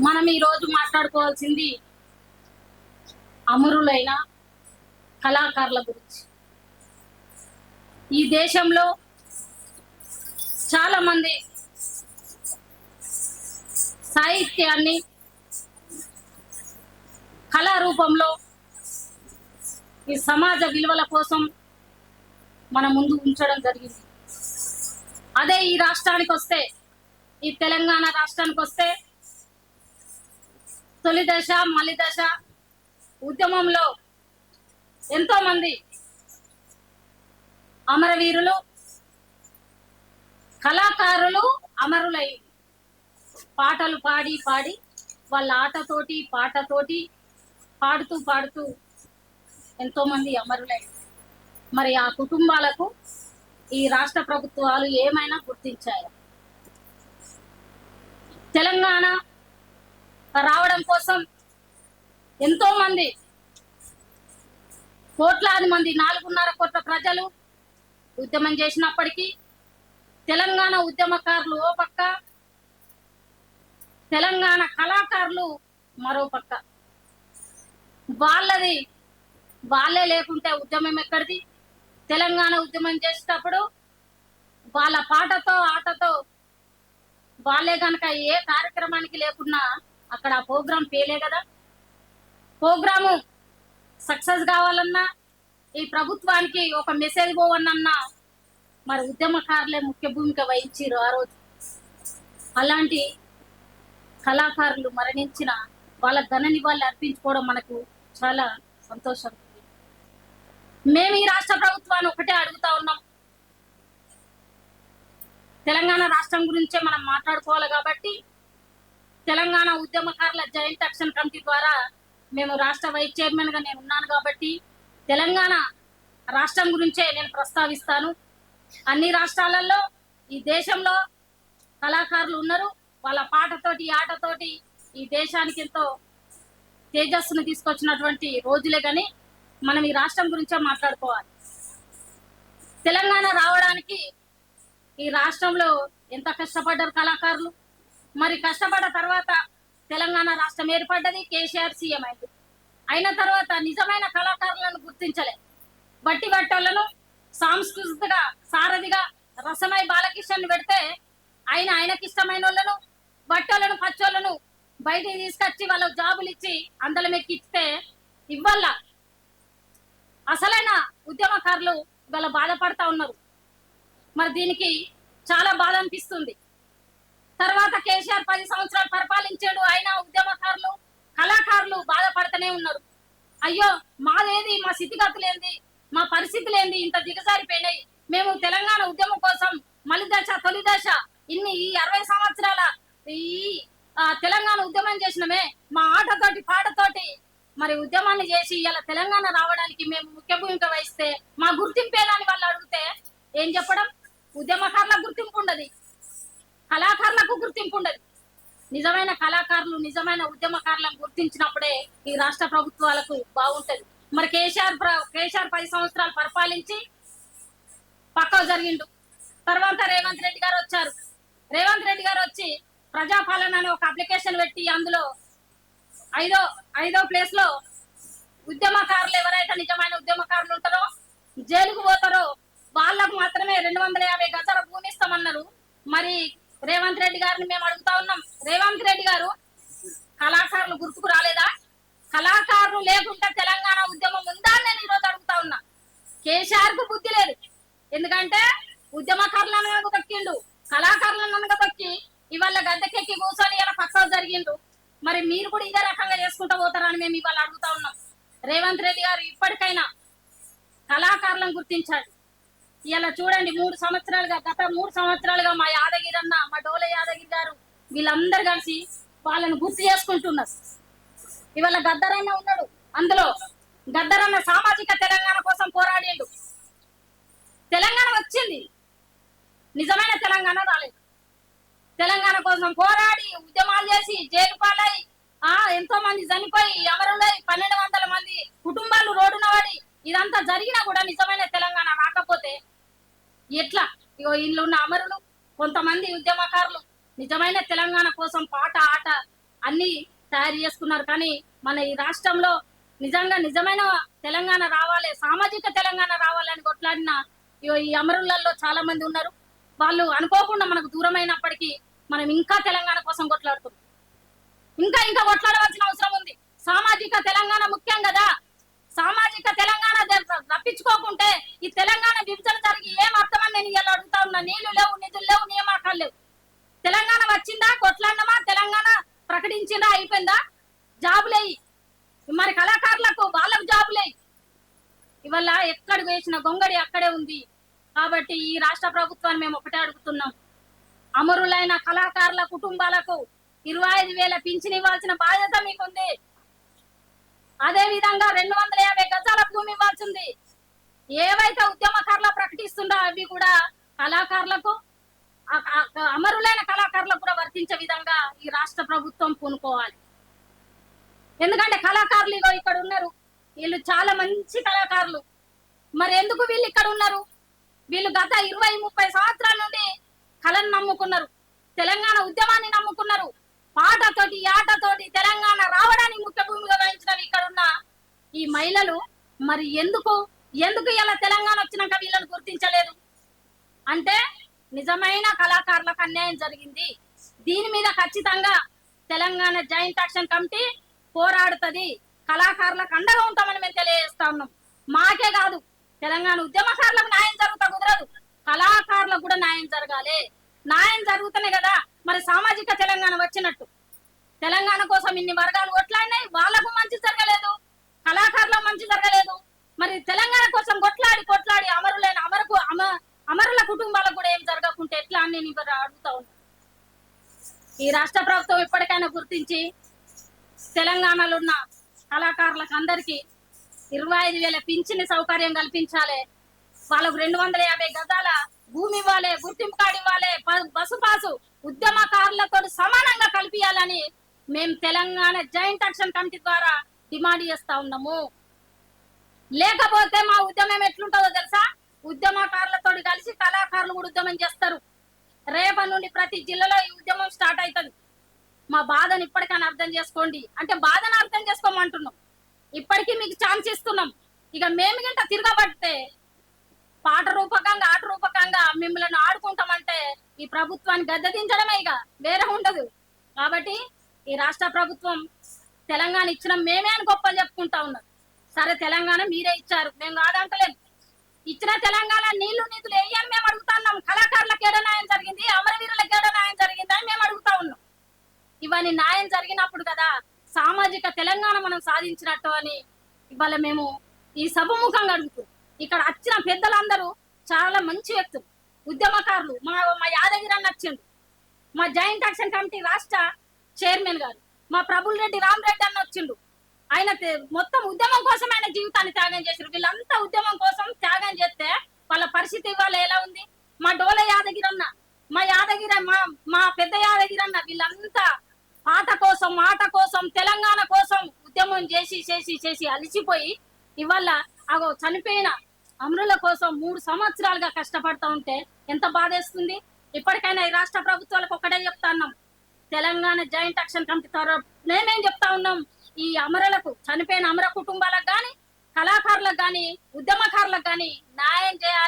మనం ఈరోజు మాట్లాడుకోవాల్సింది అమరులైన కళాకారుల గురించి. ఈ దేశంలో చాలా మంది సాహిత్యాన్ని కళా రూపంలో ఈ సమాజ విలువల కోసం మన ముందు ఉంచడం జరిగింది. అదే ఈ రాష్ట్రానికి వస్తే, ఈ తెలంగాణ రాష్ట్రానికి వస్తే తొలి దశ మలి దశ ఉద్యమంలో ఎంతో మంది అమరవీరులు కళాకారులు అమరులై పాటలు పాడి పాడి వాళ్ళ ఆటతోటి పాటతోటి పాడుతూ ఎంతో మంది అమరులై, మరి ఆ కుటుంబాలకు ఈ రాష్ట్ర ప్రభుత్వాలు ఏమైనా గుర్తించాయా? తెలంగాణ రావడం కోసం ఎంతో మంది కోట్లాది మంది 4.5 కోట్ల ప్రజలు ఉద్యమం చేసినప్పటికీ తెలంగాణ ఉద్యమకారులు ఓ పక్క, తెలంగాణ కళాకారులు మరో పక్క. వాళ్ళే లేకుంటే ఉద్యమం ఎక్కడిది? తెలంగాణ ఉద్యమం చేసేటప్పుడు వాళ్ళ పాటతో ఆటతో వాళ్ళే కనుక ఏ కార్యక్రమానికి లేకున్నా అక్కడ ఆ ప్రోగ్రాం పేలే కదా. ప్రోగ్రాము సక్సెస్ కావాలన్నా, ఈ ప్రభుత్వానికి ఒక మెసేజ్ పోవన్నన్నా మరి ఉద్యమకారులే ముఖ్య భూమిక వహించారు ఆ రోజు. అలాంటి కళాకారులు మరణించిన వాళ్ళ ఘన నివాళులు అర్పించుకోవడం మనకు చాలా సంతోషం. మేము ఈ రాష్ట్ర ప్రభుత్వాన్ని ఒకటే అడుగుతా ఉన్నాం, తెలంగాణ రాష్ట్రం గురించే మనం మాట్లాడుకోవాలి కాబట్టి తెలంగాణ ఉద్యమకారుల జాయింట్ యాక్షన్ కమిటీ ద్వారా మేము రాష్ట్ర వైస్ చైర్మన్ గా నేను ఉన్నాను కాబట్టి తెలంగాణ రాష్ట్రం గురించే నేను ప్రస్తావిస్తాను. అన్ని రాష్ట్రాలలో ఈ దేశంలో కళాకారులు ఉన్నారు. వాళ్ళ పాటతోటి ఆటతోటి ఈ దేశానికి ఎంతో తేజస్సును తీసుకొచ్చినటువంటి రోజులే. కానీ మనం ఈ రాష్ట్రం గురించే మాట్లాడుకోవాలి. తెలంగాణ రావడానికి ఈ రాష్ట్రంలో ఎంత కష్టపడ్డారు కళాకారులు. మరి కష్టపడ్డ తర్వాత తెలంగాణ రాష్ట్రం ఏర్పడ్డది, కేసీఆర్ సీఎం అయింది. అయిన తర్వాత నిజమైన కళాకారులను గుర్తించలే. బట్టి బట్టలను సాంస్కృతిక సారథిగా రసమై బాలకిషన్ పెడితే ఆయనకి ఇష్టమైన వాళ్ళను బట్టలను పచ్చోళ్ళను బయటికి తీసుకొచ్చి వాళ్ళకు జాబులు ఇచ్చి అందలం ఎక్కిస్తే ఇవ్వాల అసలైన ఉద్యమకారులు ఇవాళ బాధపడతా ఉన్నారు. మరి దీనికి చాలా బాధ అనిపిస్తుంది. తర్వాత కేసీఆర్ 10 సంవత్సరాలు పరిపాలించాడు. అయినా ఉద్యమకారులు కళాకారులు బాధపడుతూనే ఉన్నారు. అయ్యో మాదేది, మా స్థితిగతులేంది, మా పరిస్థితులేంది ఇంత దిగజారిపోయినాయి. మేము తెలంగాణ ఉద్యమం కోసం మలి దశ తొలి దశ ఈ 60 సంవత్సరాల ఈ తెలంగాణ ఉద్యమం చేసినమే, మా ఆటతోటి పాటతోటి మరి ఉద్యమాన్ని చేసి ఇలా తెలంగాణ రావడానికి మేము ముఖ్య భూమిక వహిస్తే మా గుర్తింపేదని వాళ్ళు అడిగితే ఏం చెప్పడం? ఉద్యమకారులకు గుర్తింపు ఉండదు, కళాకారులకు గుర్తింపు ఉండదు. నిజమైన కళాకారులు నిజమైన ఉద్యమకారులను గుర్తించినప్పుడే ఈ రాష్ట్ర ప్రభుత్వాలకు బాగుంటది. మరి కేసీఆర్ 10 సంవత్సరాలు పరిపాలించి పక్కకు జరిగిండు. తర్వాత రేవంత్ రెడ్డి గారు వచ్చారు. రేవంత్ రెడ్డి గారు వచ్చి ప్రజాపాలన అనే ఒక అప్లికేషన్ పెట్టి అందులో ఐదో ప్లేస్ లో ఉద్యమకారులు ఎవరైతే నిజమైన ఉద్యమకారులు ఉంటారో జైలుకు పోతారో వాళ్ళకు మాత్రమే 250 గజాల భూమి ఇస్తామన్నారు. మరి రేవంత్ రెడ్డి గారిని మేము అడుగుతా ఉన్నాం, రేవంత్ రెడ్డి గారు కళాకారులు గుర్తుకు రాలేదా? కళాకారులు లేకుంటే తెలంగాణ ఉద్యమం ఉందా అని నేను ఈరోజు అడుగుతా ఉన్నా. కేసీఆర్ కు బుద్ధి లేదు. ఎందుకంటే ఉద్యమకారులను అనగా తొక్కిండు, కళాకారులను అనగా తొక్కి ఇవాళ గద్దెకెక్కి కూర్చొని ఇలా పక్కకు జరిగిండు. మరి మీరు కూడా ఇదే రకంగా చేసుకుంటూ పోతారని మేము ఇవాళ అడుగుతా ఉన్నాం. రేవంత్ రెడ్డి గారు ఇప్పటికైనా కళాకారులను గుర్తించాడు. ఇలా చూడండి, గత 3 సంవత్సరాలుగా మా యాదగిరి అన్న, మా డోల యాదగిరి గారు వీళ్ళందరూ కలిసి వాళ్ళని గుర్తు చేసుకుంటున్నారు. ఇవాళ గద్దరన్న ఉన్నాడు. అందులో గద్దరన్న సామాజిక తెలంగాణ కోసం పోరాడిండు. తెలంగాణ వచ్చింది, నిజమైన తెలంగాణ రాలేదు. తెలంగాణ కోసం పోరాడి ఉద్యమాలు చేసి జైలు పాలై ఎంతో మంది చనిపోయి అమరులై 1200 మంది కుటుంబాలు రోడ్డున పడి ఇదంతా జరిగినా కూడా నిజమైన తెలంగాణ రాకపోతే ఎట్లా? ఇగో ఇల్లు ఉన్న అమరులు కొంతమంది ఉద్యమకారులు నిజమైన తెలంగాణ కోసం పాట ఆట అన్ని తయారు చేసుకున్నారు. కానీ మన ఈ రాష్ట్రంలో నిజంగా నిజమైన తెలంగాణ రావాలి, సామాజిక తెలంగాణ రావాలని కొట్లాడిన ఈ అమరులలో చాలా మంది ఉన్నారు. వాళ్ళు అనుకోకుండా మనకు దూరమైనప్పటికీ మనం ఇంకా తెలంగాణ కోసం కొట్లాడుతున్నాం. ఇంకా ఇంకా కొట్లాడవలసిన అవసరం ఉంది. సామాజిక తెలంగాణ ముఖ్యం కదా. సామాజిక తెలంగాణ రప్పించుకోకుంటే ఈ తెలంగాణ విభజన జరిగి ఏం అర్థమని నేను ఇలా అడుగుతా ఉన్నా. నీళ్లు లేవు, నిధులు లేవు, నియామకాలు లేవు. తెలంగాణ వచ్చిందా, కొట్లాడినమా, తెలంగాణ ప్రకటించిందా, అయిపోయిందా? జాబులేయి మరి కళాకారులకు, వాళ్ళకు జాబులేయి. ఇవల్ల ఎక్కడ వేసిన గొంగడి అక్కడే ఉంది. కాబట్టి ఈ రాష్ట్ర ప్రభుత్వాన్ని మేము ఒకటే అడుగుతున్నాం, అమరులైన కళాకారుల కుటుంబాలకు 25,000 పింఛన్ ఇవ్వాల్సిన బాధ్యత మీకుంది. అదే విధంగా 250 గజాల భూమి ఇవ్వాల్సింది. ఏవైతే ఉద్యమకారులు ప్రకటిస్తుండో అవి కూడా కళాకారులకు, అమరులైన కళాకారులకు కూడా వర్తించే విధంగా ఈ రాష్ట్ర ప్రభుత్వం పూనుకోవాలి. ఎందుకంటే కళాకారులు ఇక్కడ ఉన్నారు, వీళ్ళు చాలా మంచి కళాకారులు. మరి ఎందుకు వీళ్ళు ఇక్కడ ఉన్నారు? వీళ్ళు గత 20-30 సంవత్సరాల నుండి కళను నమ్ముకున్నారు, తెలంగాణ ఉద్యమాన్ని నమ్ముకున్నారు. పాటతోటి, ఆటతోటి తెలంగాణ రావడానికి ముఖ్య భూమిగా వహించినవి ఇక్కడ ఉన్న ఈ మహిళలు మరి ఎందుకు ఇలా తెలంగాణ వచ్చినాక వీళ్ళని గుర్తించలేదు? అంటే నిజమైన కళాకారులకు అన్యాయం జరిగింది. దీని మీద ఖచ్చితంగా తెలంగాణ జాయింట్ యాక్షన్ కమిటీ పోరాడుతుంది. కళాకారులకు అండగా ఉంటామని మేము తెలియజేస్తా ఉన్నాం. మాకే కాదు, తెలంగాణ ఉద్యమకారులకు న్యాయం జరుగుతా కుదరదు, కళాకారులకు కూడా న్యాయం జరగాలి. న్యాయం జరుగుతూనే కదా మరి సామాజిక తెలంగాణ వచ్చినట్టు. తెలంగాణ కోసం ఇన్ని వర్గాలు కొట్లాడినాయి, వాళ్ళకు మంచి జరగలేదు, కళాకారులకు మంచి జరగలేదు. మరి తెలంగాణ కోసం కొట్లాడి అమరులైన అమరుల కుటుంబాలకు కూడా ఏం జరగకుంటే ఎట్లా అని నేను అడుగుతా ఉన్నాను. ఈ రాష్ట్ర ప్రభుత్వం ఇప్పటికైనా గుర్తించి తెలంగాణలో ఉన్న కళాకారులకు అందరికీ 25,000 పింఛన్ సౌకర్యం కల్పించాలి. వాళ్ళకు 250 గజాల భూమి ఇవ్వాలి, గుర్తింపు కార్డు ఇవ్వాలి, బస్సు పాసు ఉద్యమకారులతో సమానంగా కల్పించాలని మేము తెలంగాణ జాయింట్ యాక్షన్ కమిటీ ద్వారా డిమాండ్ చేస్తా ఉన్నాము. లేకపోతే మా ఉద్యమం ఎట్లుంటుందో తెలుసా? ఉద్యమకారులతో కలిసి కళాకారులు కూడా ఉద్యమం చేస్తారు. రేపటి నుండి ప్రతి జిల్లాలో ఈ ఉద్యమం స్టార్ట్ అవుతుంది. మా బాధను ఇప్పటికైనా అర్థం చేసుకోండి. అంటే బాధను అర్థం చేసుకోమంటున్నాం. ఇప్పటికీ మీకు ఛాన్స్ ఇస్తున్నాం. ఇక మేము గింట తిరగబడితే పాట రూపకంగా, ఆట రూపకంగా మిమ్మల్ని ఆడుకుంటామంటే ఈ ప్రభుత్వాన్ని గద్దెదించడమే, ఇక వేరే ఉండదు. కాబట్టి ఈ రాష్ట్ర ప్రభుత్వం తెలంగాణ ఇచ్చిన మేమే అని గొప్పలు చెప్పుకుంటా ఉన్నారు. సరే, తెలంగాణ మీరే ఇచ్చారు, మేము కాదంటలేము. ఇచ్చిన తెలంగాణ నీళ్లు నిధులు వేయని మేము అడుగుతున్నాం. కళాకారులకు ఏడ న్యాయం జరిగింది, అమరవీరులకు ఏడ న్యాయం జరిగింది అని మేము అడుగుతా ఉన్నాం. ఇవన్నీ న్యాయం జరిగినప్పుడు కదా సామాజిక తెలంగాణ మనం సాధించినట్టు అని ఇవాళ మేము ఈ సభముఖంగా అడుగుతాం. ఇక్కడ వచ్చిన పెద్దలందరూ చాలా మంచి వ్యక్తులు, ఉద్యమకారులు. మా యాదగిరి అన్న వచ్చిండు, మా జాయింట్ యాక్షన్ కమిటీ రాష్ట్ర చైర్మన్ గారు, మా ప్రభుల్ రెడ్డి రామరెడ్డి అన్న వచ్చిండు. ఆయన మొత్తం ఉద్యమం కోసం ఆయన జీవితాన్ని త్యాగం చేశారు. వీళ్ళంతా ఉద్యమం కోసం త్యాగం చేస్తే వాళ్ళ పరిస్థితి ఇవాళ ఎలా ఉంది? మా డోల యాదగిరి అన్న, మా పెద్ద యాదగిరి అన్న, వీళ్ళంతా పాట కోసం, ఆట కోసం, తెలంగాణ కోసం ఉద్యమం చేసి అలిసిపోయి ఇవాళ చనిపోయిన అమరుల కోసం 3 సంవత్సరాలుగా కష్టపడతా ఉంటే ఎంత బాధేస్తుంది. ఇప్పటికైనా ఈ రాష్ట్ర ప్రభుత్వాలకు ఒకటే చెప్తా ఉన్నాం, తెలంగాణ జాయింట్ యాక్షన్ కమిటీ ద్వారా మేమేం చెప్తా ఉన్నాం, ఈ అమరులకు, చనిపోయిన అమర కుటుంబాలకు గాని, కళాకారులకు గాని, ఉద్యమకారులకు గాని న్యాయం చేయాలి.